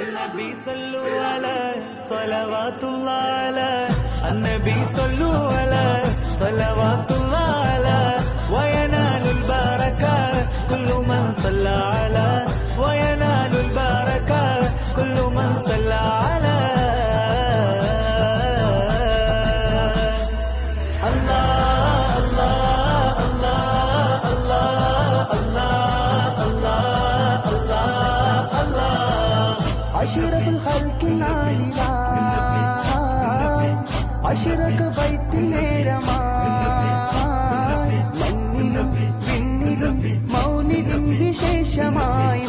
النبي صلوا على صلوات الله على النبي صلوا على صلوات الله على وينال البركة كل من صلى على وينال البركة كل من صلى على الله الله الله الله الله الله الله أشرف الخلق العالي أشرق بيت നേരമായി മണ്ണിലും വിണ്ണിലും മൗലിലും വിശേഷമായി